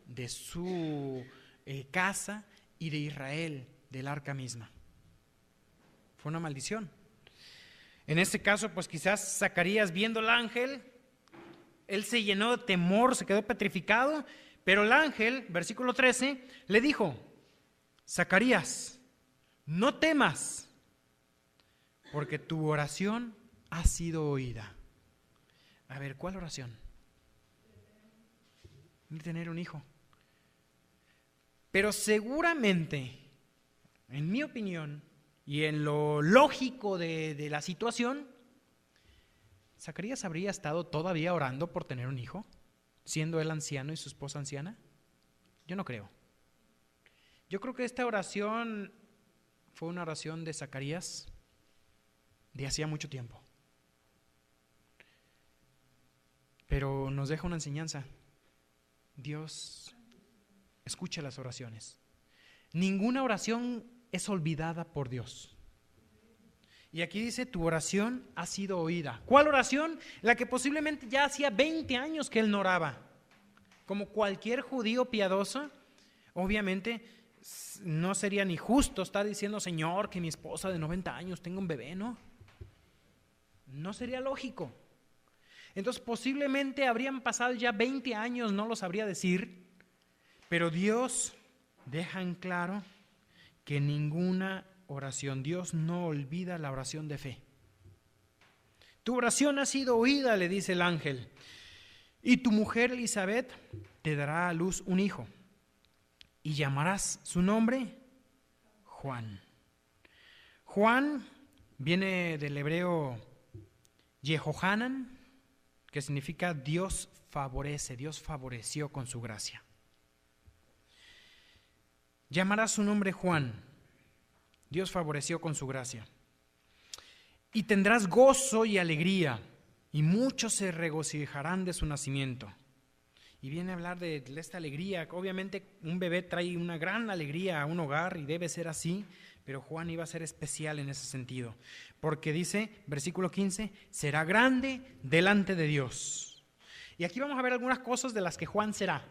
S1: de su casa y de Israel, del arca misma. Fue una maldición. En este caso, pues quizás Zacarías, viendo al ángel, él se llenó de temor, se quedó petrificado, pero el ángel, versículo 13, le dijo: Zacarías, no temas, porque tu oración ha sido oída. A ver, ¿cuál oración? De tener un hijo. Pero seguramente, en mi opinión y en lo lógico de la situación, ¿Zacarías habría estado todavía orando por tener un hijo, siendo él anciano y su esposa anciana? Yo no creo. Yo creo que esta oración fue una oración de Zacarías de hacía mucho tiempo. Pero nos deja una enseñanza. Dios escucha las oraciones. Ninguna oración es olvidada por Dios. Y aquí dice: tu oración ha sido oída. ¿Cuál oración? La que posiblemente ya hacía 20 años que él no oraba. Como cualquier judío piadoso, obviamente no sería ni justo estar diciendo: Señor, que mi esposa de 90 años tenga un bebé, ¿no? No sería lógico. Entonces posiblemente habrían pasado ya 20 años, no lo sabría decir, pero Dios deja en claro que ninguna oración, Dios no olvida la oración de fe. Tu oración ha sido oída, le dice el ángel, y tu mujer Elizabeth te dará a luz un hijo, y llamarás su nombre Juan. Juan viene del hebreo Yehohanan, que significa Dios favorece, Dios favoreció con su gracia. Llamarás su nombre Juan, Dios favoreció con su gracia. Y tendrás gozo y alegría, y muchos se regocijarán de su nacimiento. Y viene a hablar de esta alegría. Obviamente un bebé trae una gran alegría a un hogar y debe ser así, pero Juan iba a ser especial en ese sentido. Porque dice, versículo 15, será grande delante de Dios. Y aquí vamos a ver algunas cosas de las que Juan será.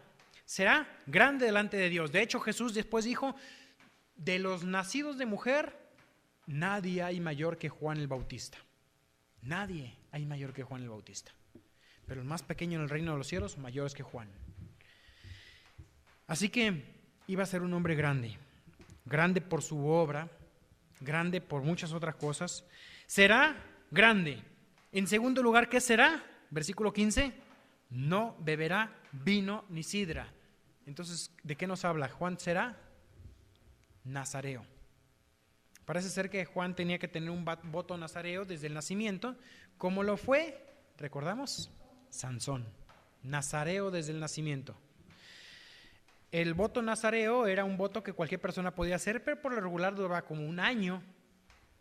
S1: Será grande delante de Dios. De hecho, Jesús después dijo: de los nacidos de mujer, nadie hay mayor que Juan el Bautista. Nadie hay mayor que Juan el Bautista. Pero el más pequeño en el reino de los cielos, mayor es que Juan. Así que iba a ser un hombre grande. Grande por su obra, grande por muchas otras cosas. Será grande. En segundo lugar, ¿qué será? Versículo 15, no beberá vino ni sidra. Entonces, ¿de qué nos habla? Juan será nazareo. Parece ser que Juan tenía que tener un voto nazareo desde el nacimiento, como lo fue, ¿recordamos? Sansón, nazareo desde el nacimiento. El voto nazareo era un voto que cualquier persona podía hacer, pero por lo regular duraba como un año.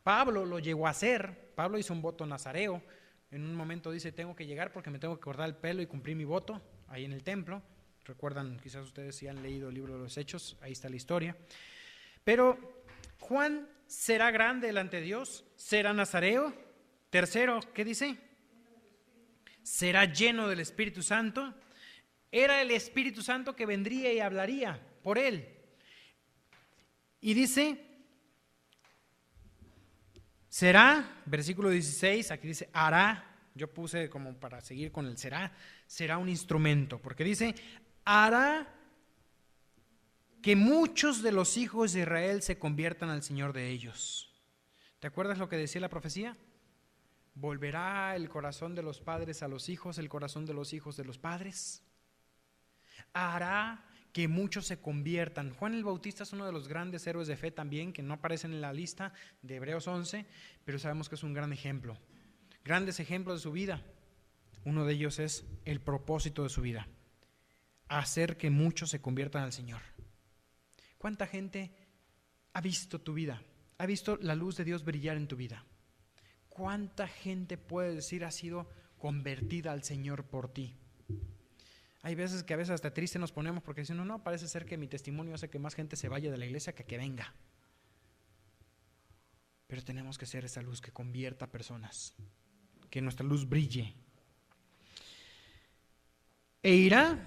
S1: Pablo lo llegó a hacer. Pablo hizo un voto nazareo. En un momento dice: tengo que llegar porque me tengo que cortar el pelo y cumplir mi voto ahí en el templo. Recuerdan, quizás ustedes si han leído el libro de los Hechos, ahí está la historia. Pero Juan será grande delante de Dios, será nazareo. Tercero, ¿qué dice? Será lleno del Espíritu Santo. Era el Espíritu Santo que vendría y hablaría por él. Y dice, será, versículo 16, aquí dice hará. Yo puse como para seguir con el será un instrumento, porque dice, hará que muchos de los hijos de Israel se conviertan al Señor de ellos. ¿Te acuerdas lo que decía la profecía? ¿Volverá el corazón de los padres a los hijos, el corazón de los hijos de los padres? Hará que muchos se conviertan. Juan el Bautista es uno de los grandes héroes de fe también, que no aparecen en la lista de Hebreos 11, pero sabemos que es un gran ejemplo. grandes ejemplos de su vida. Uno de ellos es el propósito de su vida: hacer que muchos se conviertan al Señor. ¿Cuánta gente ha visto tu vida? ¿Ha visto la luz de Dios brillar en tu vida? ¿Cuánta gente puede decir ha sido convertida al Señor por ti? Hay veces que a veces hasta triste nos ponemos porque decimos, no, parece ser que mi testimonio hace que más gente se vaya de la iglesia que venga. Pero tenemos que ser esa luz que convierta a personas, que nuestra luz brille. E irá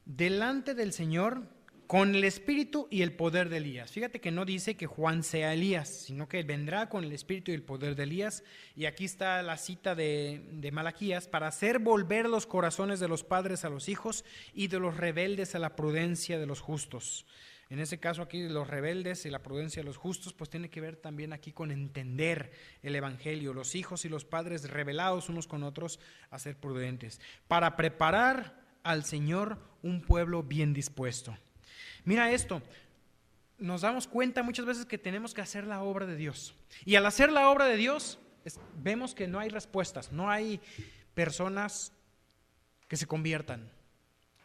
S1: delante del Señor con el espíritu y el poder de Elías. Fíjate que no dice que Juan sea Elías, sino que vendrá con el espíritu y el poder de Elías. Y aquí está la cita de Malaquías: para hacer volver los corazones de los padres a los hijos y de los rebeldes a la prudencia de los justos. En ese caso aquí, los rebeldes y la prudencia de los justos, pues tiene que ver también aquí con entender el evangelio. Los hijos y los padres rebelados unos con otros a ser prudentes, para preparar al Señor un pueblo bien dispuesto. Mira esto, nos damos cuenta muchas veces que tenemos que hacer la obra de Dios. Y al hacer la obra de Dios, vemos que no hay respuestas, no hay personas que se conviertan.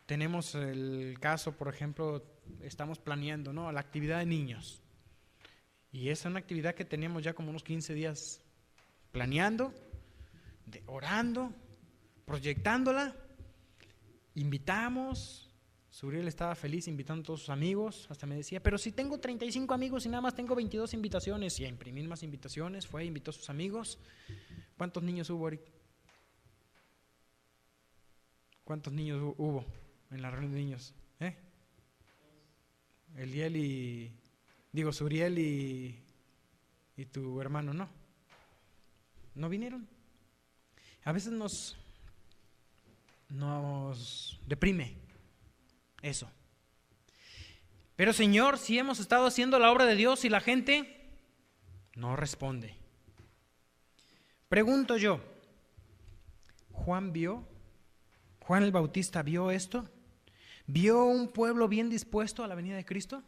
S1: Tenemos el caso, por ejemplo, estamos planeando, ¿no?, la actividad de niños. Y esa es una actividad que teníamos ya como unos 15 días planeando, orando, proyectándola. Invitamos. Suriel estaba feliz invitando a todos sus amigos, hasta me decía, pero si tengo 35 amigos y nada más tengo 22 invitaciones. Y a imprimir más invitaciones, invitó a sus amigos. ¿Cuántos niños hubo, Eric? ¿Cuántos niños hubo en la reunión de niños? Suriel y tu hermano, no vinieron. A veces nos deprime eso. Pero Señor, si hemos estado haciendo la obra de Dios y la gente no responde. Pregunto yo, ¿Juan el Bautista vio esto? ¿Vio un pueblo bien dispuesto a la venida de Cristo?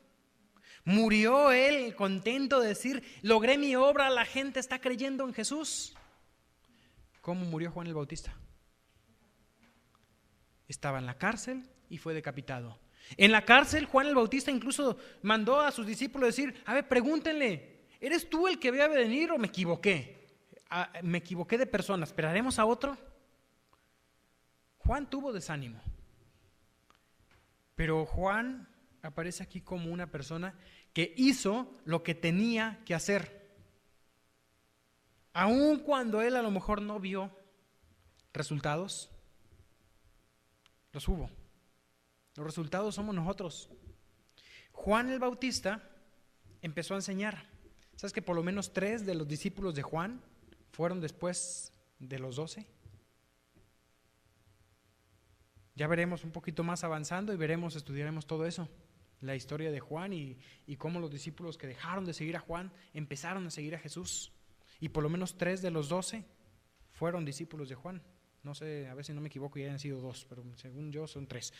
S1: ¿Murió él contento de decir, logré mi obra, la gente está creyendo en Jesús? ¿Cómo murió Juan el Bautista? Estaba en la cárcel y fue decapitado. En la cárcel, Juan el Bautista incluso mandó a sus discípulos decir, a ver, pregúntenle, ¿eres tú el que había de venir o me equivoqué? Me equivoqué de persona, ¿esperaremos a otro? Juan tuvo desánimo, pero Juan aparece aquí como una persona que hizo lo que tenía que hacer, aun cuando él a lo mejor no vio resultados. Los hubo. Los resultados somos nosotros. Juan el Bautista empezó a enseñar. ¿Sabes que por lo menos 3 de los discípulos de Juan fueron después de los 12? Ya veremos un poquito más avanzando y estudiaremos todo eso, la historia de Juan y cómo los discípulos que dejaron de seguir a Juan empezaron a seguir a Jesús. Y por lo menos 3 de los 12 fueron discípulos de Juan. No sé, a ver si no me equivoco, ya hayan sido 2, pero según yo son 3.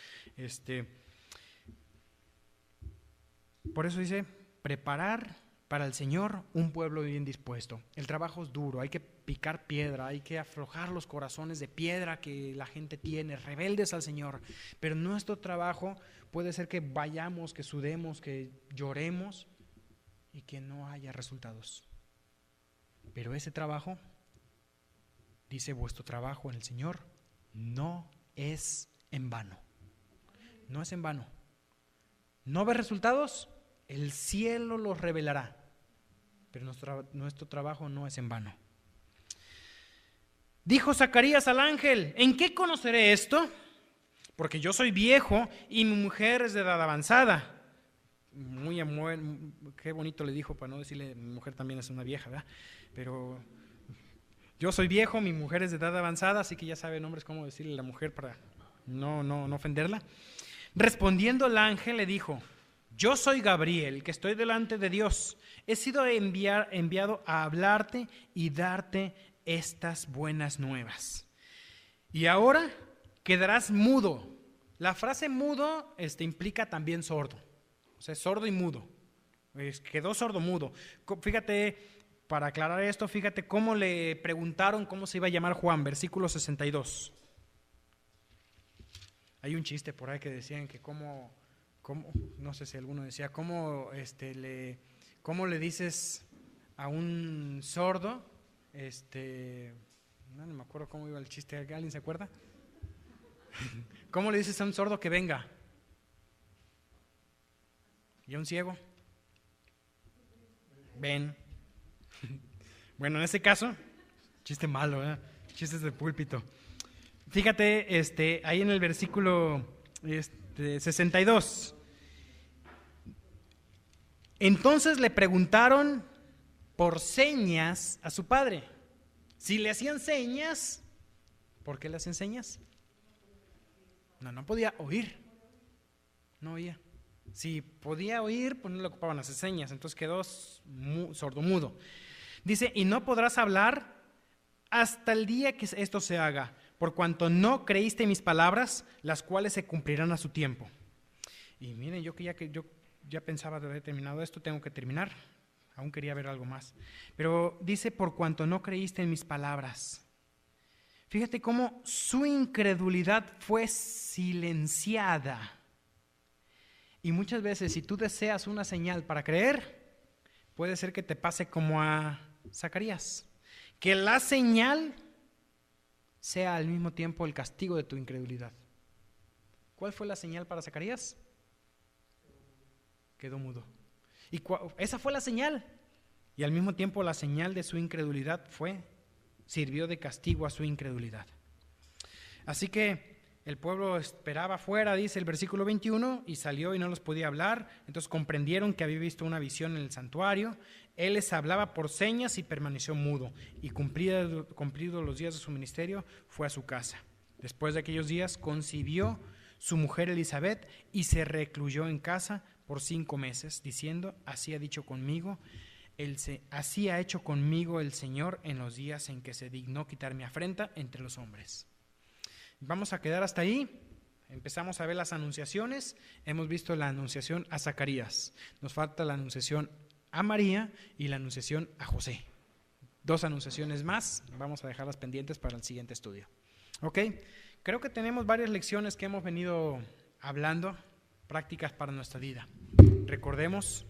S1: Por eso dice, preparar para el Señor un pueblo bien dispuesto. El trabajo es duro, hay que picar piedra, hay que aflojar los corazones de piedra que la gente tiene, rebeldes al Señor. Pero nuestro trabajo puede ser que vayamos, que sudemos, que lloremos y que no haya resultados. Pero ese trabajo, dice, vuestro trabajo en el Señor no es en vano. No es en vano. ¿No ves resultados? El cielo los revelará. Pero nuestro trabajo no es en vano. Dijo Zacarías al ángel, ¿en qué conoceré esto? Porque yo soy viejo y mi mujer es de edad avanzada. Qué bonito le dijo, para no decirle, mi mujer también es una vieja, ¿verdad? Pero yo soy viejo, mi mujer es de edad avanzada, así que ya saben hombres cómo decirle a la mujer para no ofenderla. Respondiendo el ángel le dijo, yo soy Gabriel, que estoy delante de Dios. He sido enviado a hablarte y darte estas buenas nuevas. Y ahora quedarás mudo. La frase mudo implica también sordo. O sea, sordo y mudo. Quedó sordo mudo. Fíjate, para aclarar esto, fíjate cómo le preguntaron cómo se iba a llamar Juan, versículo 62. Hay un chiste por ahí que decían que cómo no sé si alguno decía, cómo le dices a un sordo, no me acuerdo cómo iba el chiste, ¿alguien se acuerda? ¿Cómo le dices a un sordo que venga? ¿Y a un ciego? Ven. Bueno, en este caso, chiste malo, chistes de púlpito. Fíjate, ahí en el versículo 62. Entonces le preguntaron por señas a su padre. Si le hacían señas, ¿por qué le hacían señas? No podía oír. No oía. Si podía oír, pues no le ocupaban hacer señas. Entonces quedó sordomudo. Dice, y no podrás hablar hasta el día que esto se haga, por cuanto no creíste mis palabras, las cuales se cumplirán a su tiempo. Y miren, yo ya pensaba de haber terminado esto, tengo que terminar. Aún quería ver algo más. Pero dice, por cuanto no creíste en mis palabras. Fíjate cómo su incredulidad fue silenciada. Y muchas veces, si tú deseas una señal para creer, puede ser que te pase como a Zacarías. Que la señal sea al mismo tiempo el castigo de tu incredulidad. ¿Cuál fue la señal para Zacarías? Quedó mudo. Y esa fue la señal. Y al mismo tiempo la señal de su incredulidad sirvió de castigo a su incredulidad. Así que el pueblo esperaba afuera, dice el versículo 21, y salió y no los podía hablar. Entonces comprendieron que había visto una visión en el santuario. Él les hablaba por señas y permaneció mudo. Y cumplidos los días de su ministerio, fue a su casa. Después de aquellos días concibió su mujer Elizabeth y se recluyó en casa por 5 meses, diciendo, así ha hecho conmigo el Señor en los días en que se dignó quitar mi afrenta entre los hombres. Vamos a quedar hasta ahí. Empezamos a ver las anunciaciones. Hemos visto la anunciación a Zacarías. Nos falta la anunciación a María y la anunciación a José. 2 anunciaciones más. Vamos a dejarlas pendientes para el siguiente estudio. Ok, creo que tenemos varias lecciones que hemos venido hablando, prácticas para nuestra vida. Recordemos,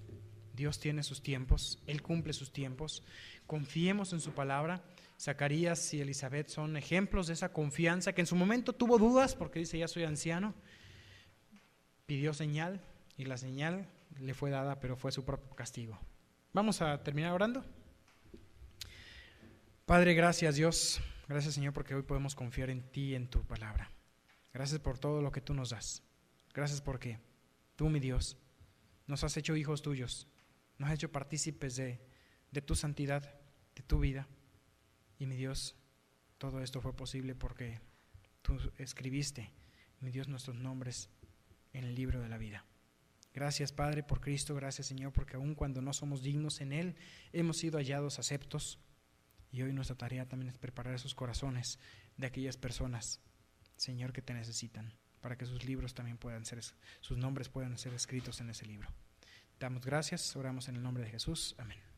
S1: Dios tiene sus tiempos, Él cumple sus tiempos. Confiemos en su palabra. Zacarías y Elizabeth son ejemplos de esa confianza que en su momento tuvo dudas porque dice, ya soy anciano. Pidió señal y la señal le fue dada, pero fue su propio castigo. Vamos a terminar orando. Padre, gracias Dios. Gracias Señor porque hoy podemos confiar en ti y en tu palabra. Gracias por todo lo que tú nos das. Gracias porque tú, mi Dios, nos has hecho hijos tuyos. Nos has hecho partícipes de tu santidad, de tu vida. Y mi Dios, todo esto fue posible porque tú escribiste, mi Dios, nuestros nombres en el libro de la vida. Gracias Padre por Cristo, gracias Señor porque aun cuando no somos dignos en Él, hemos sido hallados aceptos. Y hoy nuestra tarea también es preparar esos corazones de aquellas personas, Señor, que te necesitan, para que sus nombres puedan ser escritos en ese libro. Damos gracias, oramos en el nombre de Jesús, amén.